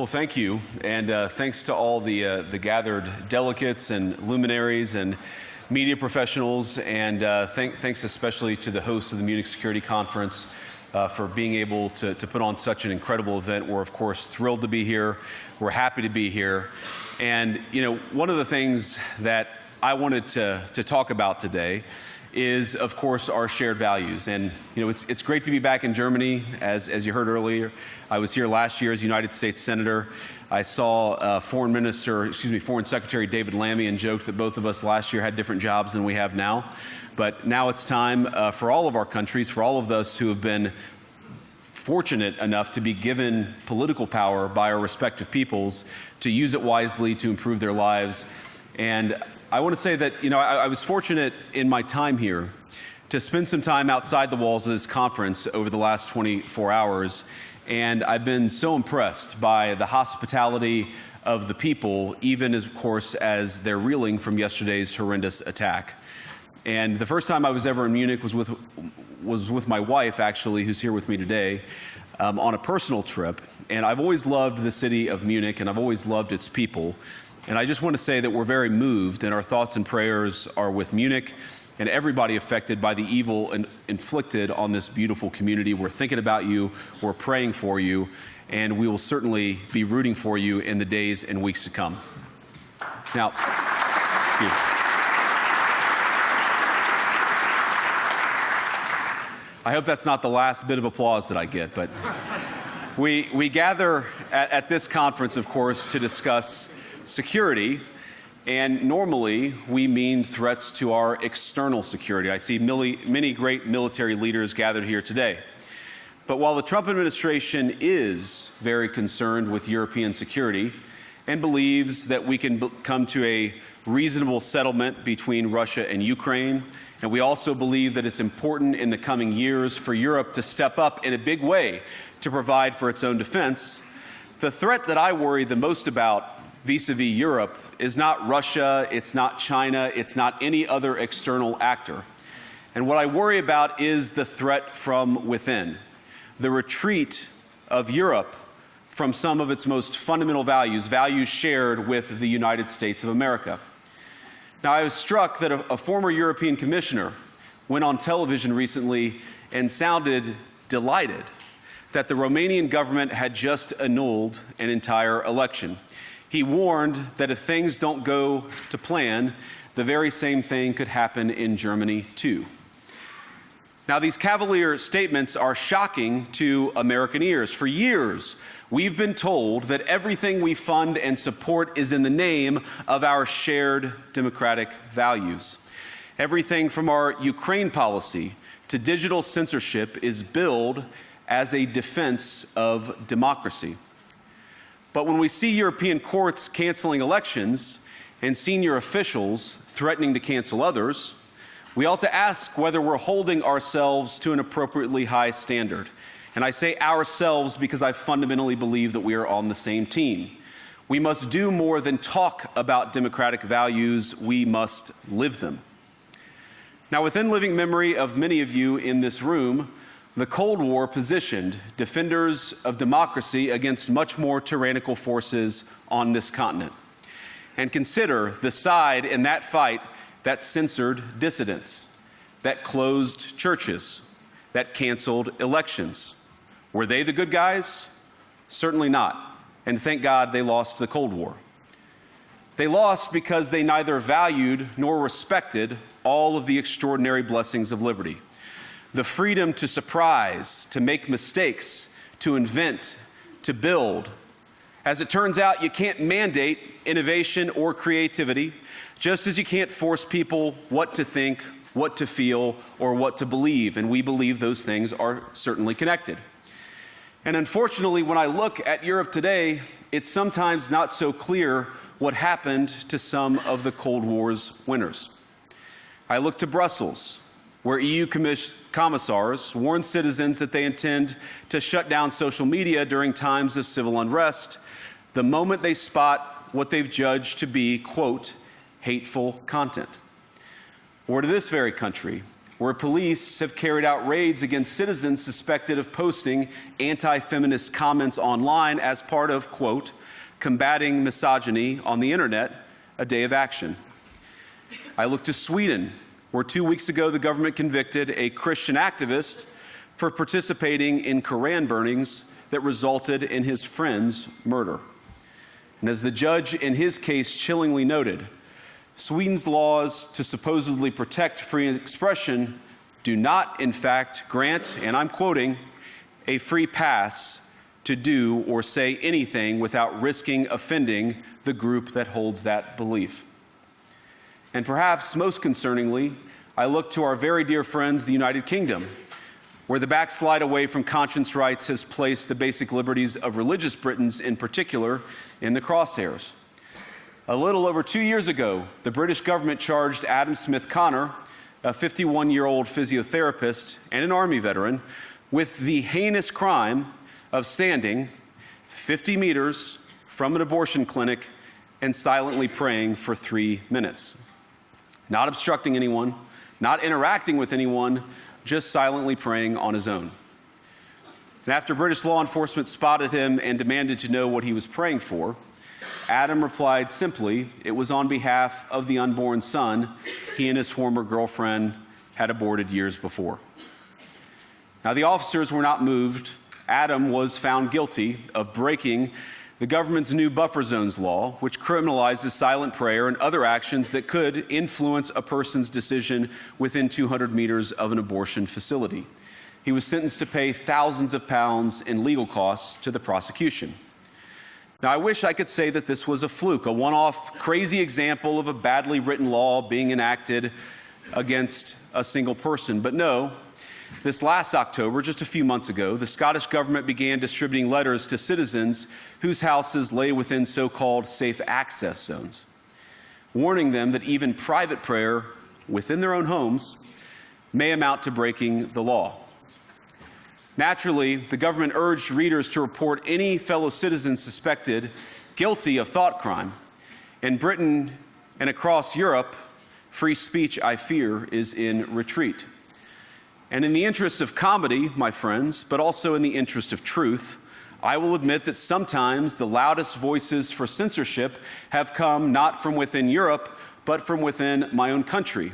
Well, thank you, and thanks to all the gathered delegates and luminaries and media professionals, and thanks especially to the hosts of the Munich Security Conference for being able to put on such an incredible event. We're, of course, thrilled to be here. We're happy to be here. And, you know, one of the things that I wanted to talk about today is, of course, our shared values. And, you know, it's great to be back in Germany. As you heard earlier, I was here last year as United States Senator. I saw Foreign Secretary David Lammy and joked that both of us last year had different jobs than we have now. But now it's time for all of our countries, for all of us who have been fortunate enough to be given political power by our respective peoples, to use it wisely to improve their lives. And I want to say that, you know, I was fortunate in my time here to spend some time outside the walls of this conference over the last 24 hours. And I've been so impressed by the hospitality of the people, even as, of course, as they're reeling from yesterday's horrendous attack. And the first time I was ever in Munich was with my wife, actually, who's here with me today, on a personal trip. And I've always loved the city of Munich, and I've always loved its people. And I just want to say that we're very moved, and our thoughts and prayers are with Munich and everybody affected by the evil inflicted on this beautiful community. We're thinking about you, we're praying for you, and we will certainly be rooting for you in the days and weeks to come. Now, thank you. I hope that's not the last bit of applause that I get, but we gather at this conference, of course, to discuss security, and normally we mean threats to our external security. I see many great military leaders gathered here today. But while the Trump administration is very concerned with European security and believes that we can come to a reasonable settlement between Russia and Ukraine, and we also believe that it's important in the coming years for Europe to step up in a big way to provide for its own defense, the threat that I worry the most about vis-a-vis Europe is not Russia, it's not China, it's not any other external actor. And what I worry about is the threat from within, the retreat of Europe from some of its most fundamental values, values shared with the United States of America. Now, I was struck that a former European commissioner went on television recently and sounded delighted that the Romanian government had just annulled an entire election. He warned that if things don't go to plan, the very same thing could happen in Germany too. Now, these cavalier statements are shocking to American ears. For years, we've been told that everything we fund and support is in the name of our shared democratic values. Everything from our Ukraine policy to digital censorship is billed as a defense of democracy. But when we see European courts canceling elections and senior officials threatening to cancel others, we ought to ask whether we're holding ourselves to an appropriately high standard. And I say ourselves because I fundamentally believe that we are on the same team. We must do more than talk about democratic values, we must live them. Now, within living memory of many of you in this room, the Cold War positioned defenders of democracy against much more tyrannical forces on this continent. And consider the side in that fight that censored dissidents, that closed churches, that canceled elections. Were they the good guys? Certainly not. And thank God they lost the Cold War. They lost because they neither valued nor respected all of the extraordinary blessings of liberty. The freedom to surprise, to make mistakes, to invent, to build. As it turns out, you can't mandate innovation or creativity, just as you can't force people what to think, what to feel, or what to believe. And we believe those things are certainly connected. And unfortunately, when I look at Europe today, it's sometimes not so clear what happened to some of the Cold War's winners. I look to Brussels, where EU commissars warn citizens that they intend to shut down social media during times of civil unrest the moment they spot what they've judged to be, quote, hateful content. Or to this very country, where police have carried out raids against citizens suspected of posting anti-feminist comments online as part of, quote, combating misogyny on the internet, a day of action. I look to Sweden, where 2 weeks ago the government convicted a Christian activist for participating in Koran burnings that resulted in his friend's murder. And as the judge in his case chillingly noted, Sweden's laws to supposedly protect free expression do not, in fact, grant, and I'm quoting, a free pass to do or say anything without risking offending the group that holds that belief. And perhaps most concerningly, I look to our very dear friends, the United Kingdom, where the backslide away from conscience rights has placed the basic liberties of religious Britons in particular in the crosshairs. A little over 2 years ago, the British government charged Adam Smith Connor, a 51-year-old physiotherapist and an Army veteran, with the heinous crime of standing 50 meters from an abortion clinic and silently praying for 3 minutes. Not obstructing anyone, not interacting with anyone, just silently praying on his own. And after British law enforcement spotted him and demanded to know what he was praying for, Adam replied simply, it was on behalf of the unborn son he and his former girlfriend had aborted years before. Now, the officers were not moved. Adam was found guilty of breaking the government's new buffer zones law, which criminalizes silent prayer and other actions that could influence a person's decision within 200 meters of an abortion facility. He was sentenced to pay thousands of pounds in legal costs to the prosecution. Now, I wish I could say that this was a fluke, a one-off crazy example of a badly written law being enacted against a single person. But no, this last October, just a few months ago, the Scottish government began distributing letters to citizens whose houses lay within so-called safe access zones, warning them that even private prayer within their own homes may amount to breaking the law. Naturally, the government urged readers to report any fellow citizen suspected guilty of thought crime. In Britain and across Europe, free speech, I fear, is in retreat. And in the interest of comedy, my friends, but also in the interest of truth, I will admit that sometimes the loudest voices for censorship have come not from within Europe, but from within my own country,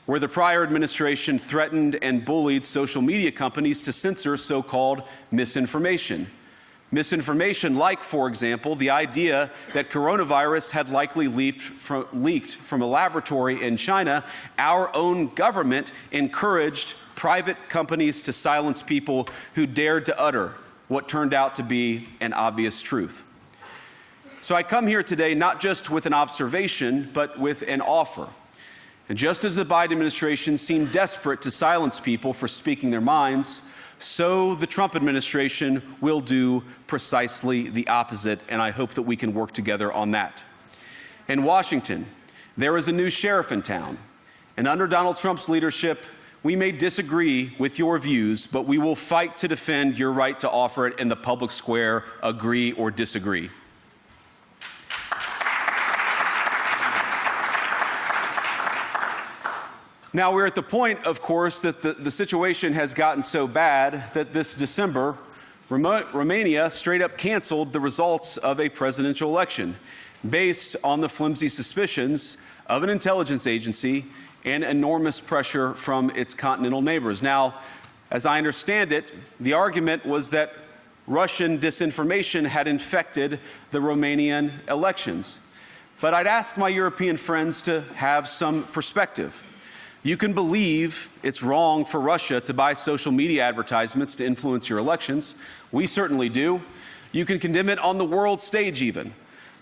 where the prior administration threatened and bullied social media companies to censor so-called misinformation. Misinformation like, for example, the idea that coronavirus had likely leaked from a laboratory in China. Our own government encouraged private companies to silence people who dared to utter what turned out to be an obvious truth. So I come here today not just with an observation, but with an offer. And just as the Biden administration seemed desperate to silence people for speaking their minds, so the Trump administration will do precisely the opposite, and I hope that we can work together on that. In Washington, there is a new sheriff in town, and under Donald Trump's leadership, we may disagree with your views, but we will fight to defend your right to offer it in the public square, agree or disagree. Now, we're at the point, of course, that the situation has gotten so bad that this December, Romania straight up canceled the results of a presidential election based on the flimsy suspicions of an intelligence agency and enormous pressure from its continental neighbors. Now, as I understand it, the argument was that Russian disinformation had infected the Romanian elections. But I'd ask my European friends to have some perspective. You can believe it's wrong for Russia to buy social media advertisements to influence your elections. We certainly do. You can condemn it on the world stage even.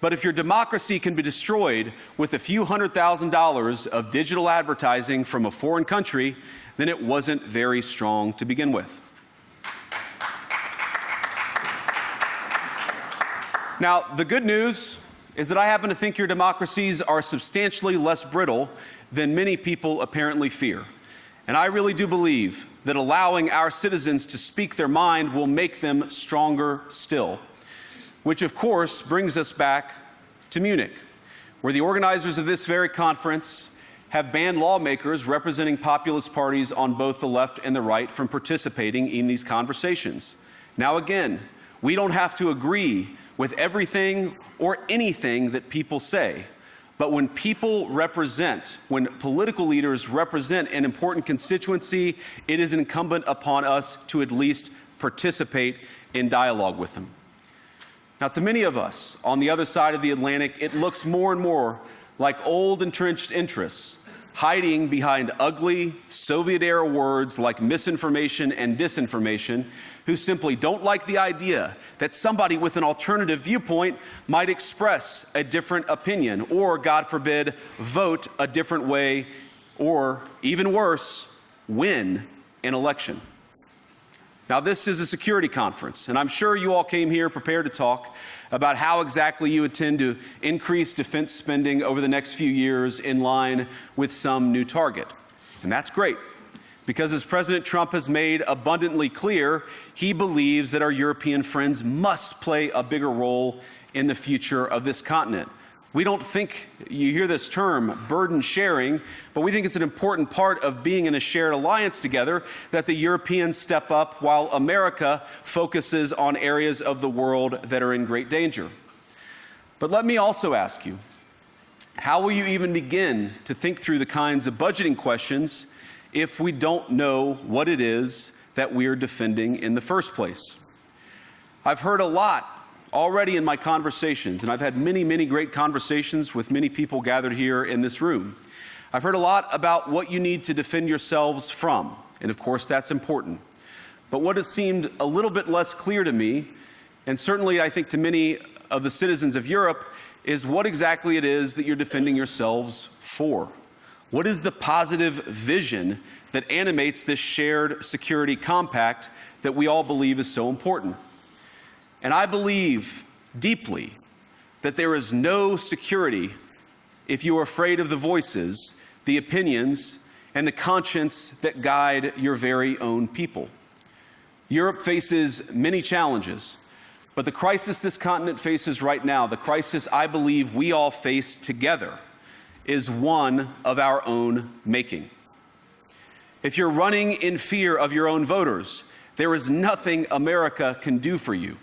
But if your democracy can be destroyed with a few $100,000 of digital advertising from a foreign country, then it wasn't very strong to begin with. Now, the good news is that I happen to think your democracies are substantially less brittle than many people apparently fear. And I really do believe that allowing our citizens to speak their mind will make them stronger still. Which, of course, brings us back to Munich, where the organizers of this very conference have banned lawmakers representing populist parties on both the left and the right from participating in these conversations. Now again, we don't have to agree with everything or anything that people say, but when when political leaders represent an important constituency, it is incumbent upon us to at least participate in dialogue with them. Now, to many of us on the other side of the Atlantic, it looks more and more like old entrenched interests hiding behind ugly Soviet-era words like misinformation and disinformation, who simply don't like the idea that somebody with an alternative viewpoint might express a different opinion or, God forbid, vote a different way or, even worse, win an election. Now, this is a security conference, and I'm sure you all came here prepared to talk about how exactly you intend to increase defense spending over the next few years in line with some new target. And that's great, because as President Trump has made abundantly clear, he believes that our European friends must play a bigger role in the future of this continent. We don't think, you hear this term, burden sharing, but we think it's an important part of being in a shared alliance together that the Europeans step up while America focuses on areas of the world that are in great danger. But let me also ask you, how will you even begin to think through the kinds of budgeting questions if we don't know what it is that we're defending in the first place? I've heard a lot already in my conversations, and I've had many, many great conversations with many people gathered here in this room. I've heard a lot about what you need to defend yourselves from, and of course that's important. But what has seemed a little bit less clear to me, and certainly I think to many of the citizens of Europe, is what exactly it is that you're defending yourselves for. What is the positive vision that animates this shared security compact that we all believe is so important? And I believe deeply that there is no security if you are afraid of the voices, the opinions, and the conscience that guide your very own people. Europe faces many challenges, but the crisis this continent faces right now, the crisis I believe we all face together, is one of our own making. If you're running in fear of your own voters, there is nothing America can do for you.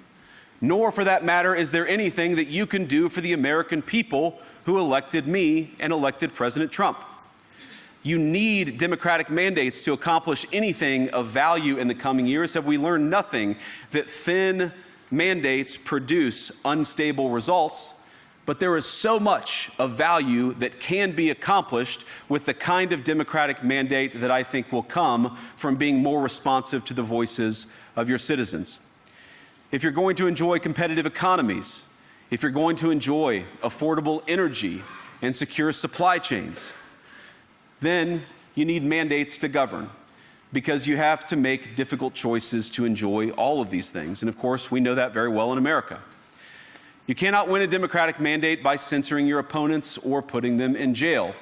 Nor, for that matter, is there anything that you can do for the American people who elected me and elected President Trump. You need democratic mandates to accomplish anything of value in the coming years. Have we learned nothing that thin mandates produce unstable results? But there is so much of value that can be accomplished with the kind of democratic mandate that I think will come from being more responsive to the voices of your citizens. If you're going to enjoy competitive economies, if you're going to enjoy affordable energy and secure supply chains, then you need mandates to govern, because you have to make difficult choices to enjoy all of these things. And of course, we know that very well in America. You cannot win a democratic mandate by censoring your opponents or putting them in jail,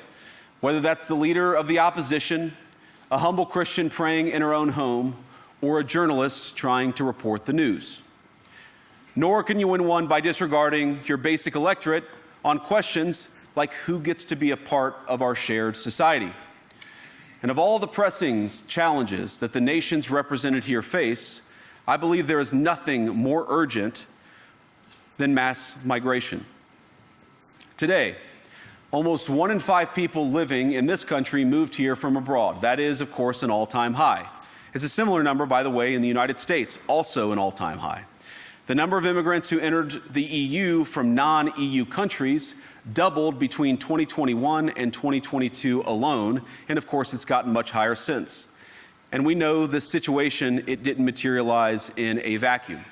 whether that's the leader of the opposition, a humble Christian praying in her own home, or a journalist trying to report the news. Nor can you win one by disregarding your basic electorate on questions like who gets to be a part of our shared society. And of all the pressing challenges that the nations represented here face, I believe there is nothing more urgent than mass migration. Today, almost 1 in 5 people living in this country moved here from abroad. That is, of course, an all-time high. It's a similar number, by the way, in the United States, also an all-time high. The number of immigrants who entered the EU from non-EU countries doubled between 2021 and 2022 alone, and of course it's gotten much higher since. And we know this situation, it didn't materialize in a vacuum.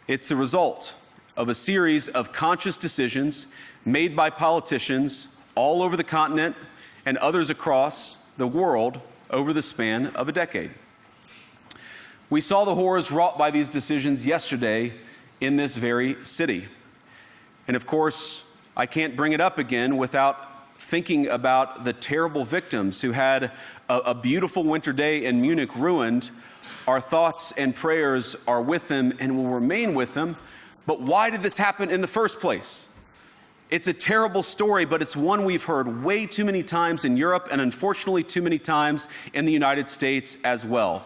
It's the result of a series of conscious decisions made by politicians all over the continent and others across the world over the span of a decade. We saw the horrors wrought by these decisions yesterday in this very city. And of course, I can't bring it up again without thinking about the terrible victims who had a beautiful winter day in Munich ruined. Our thoughts and prayers are with them and will remain with them. But why did this happen in the first place? It's a terrible story, but it's one we've heard way too many times in Europe and unfortunately too many times in the United States as well.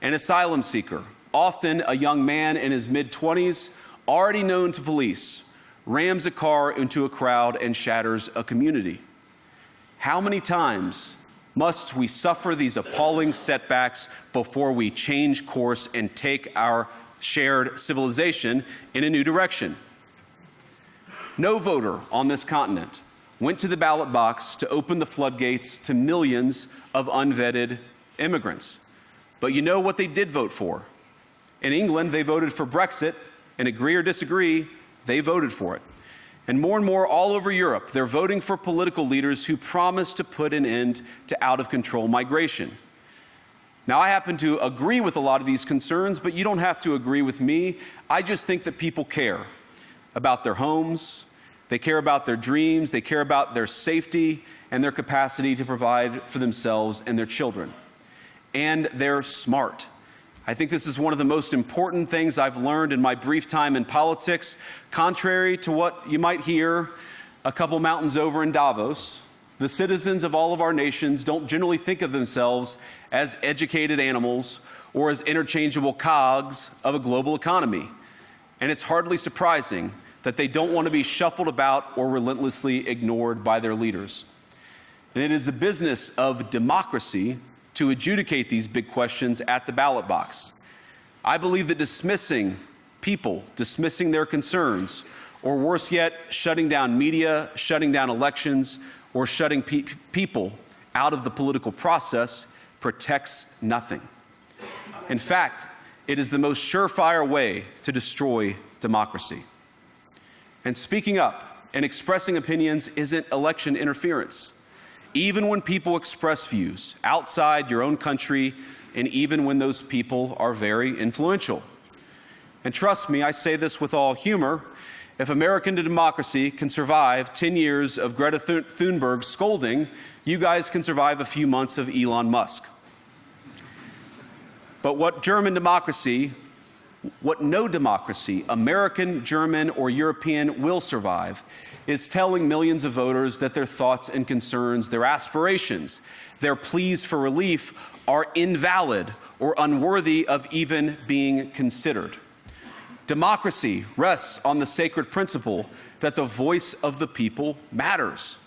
An asylum seeker, often a young man in his mid-20s, already known to police, rams a car into a crowd and shatters a community. How many times must we suffer these appalling setbacks before we change course and take our shared civilization in a new direction? No voter on this continent went to the ballot box to open the floodgates to millions of unvetted immigrants. But you know what they did vote for? In England, they voted for Brexit, and agree or disagree, they voted for it. And more all over Europe, they're voting for political leaders who promise to put an end to out-of-control migration. Now, I happen to agree with a lot of these concerns, but you don't have to agree with me. I just think that people care about their homes, they care about their dreams, they care about their safety and their capacity to provide for themselves and their children. And they're smart. I think this is one of the most important things I've learned in my brief time in politics. Contrary to what you might hear a couple mountains over in Davos, the citizens of all of our nations don't generally think of themselves as educated animals or as interchangeable cogs of a global economy. And it's hardly surprising that they don't want to be shuffled about or relentlessly ignored by their leaders. And it is the business of democracy to adjudicate these big questions at the ballot box. I believe that dismissing people, dismissing their concerns, or worse yet, shutting down media, shutting down elections, or shutting people out of the political process protects nothing. In fact, it is the most surefire way to destroy democracy. And speaking up and expressing opinions isn't election interference. Even when people express views outside your own country, and even when those people are very influential. And trust me, I say this with all humor, if American democracy can survive 10 years of Greta Thunberg scolding, you guys can survive a few months of Elon Musk. But what no democracy, American, German, or European, will survive is telling millions of voters that their thoughts and concerns, their aspirations, their pleas for relief are invalid or unworthy of even being considered. Democracy rests on the sacred principle that the voice of the people matters.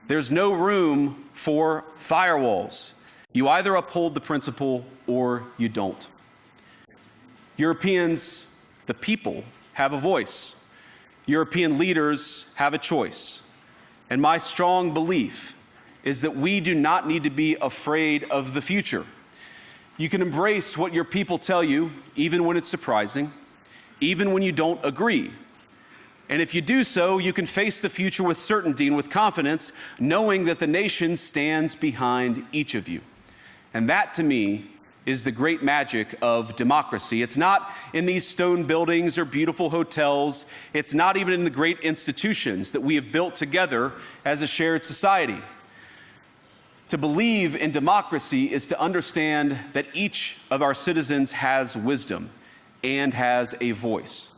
There's no room for firewalls. You either uphold the principle or you don't. Europeans, the people, have a voice. European leaders have a choice. And my strong belief is that we do not need to be afraid of the future. You can embrace what your people tell you, even when it's surprising, even when you don't agree. And if you do so, you can face the future with certainty and with confidence, knowing that the nation stands behind each of you. And that, to me, is the great magic of democracy. It's not in these stone buildings or beautiful hotels. It's not even in the great institutions that we have built together as a shared society. To believe in democracy is to understand that each of our citizens has wisdom and has a voice.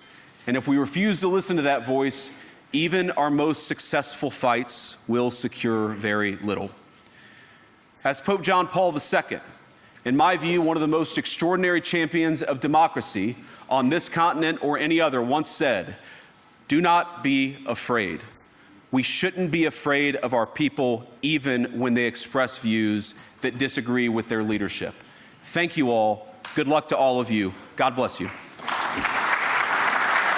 And if we refuse to listen to that voice, even our most successful fights will secure very little. As Pope John Paul II, in my view, one of the most extraordinary champions of democracy on this continent or any other, once said, "Do not be afraid." We shouldn't be afraid of our people, even when they express views that disagree with their leadership. Thank you all. Good luck to all of you. God bless you.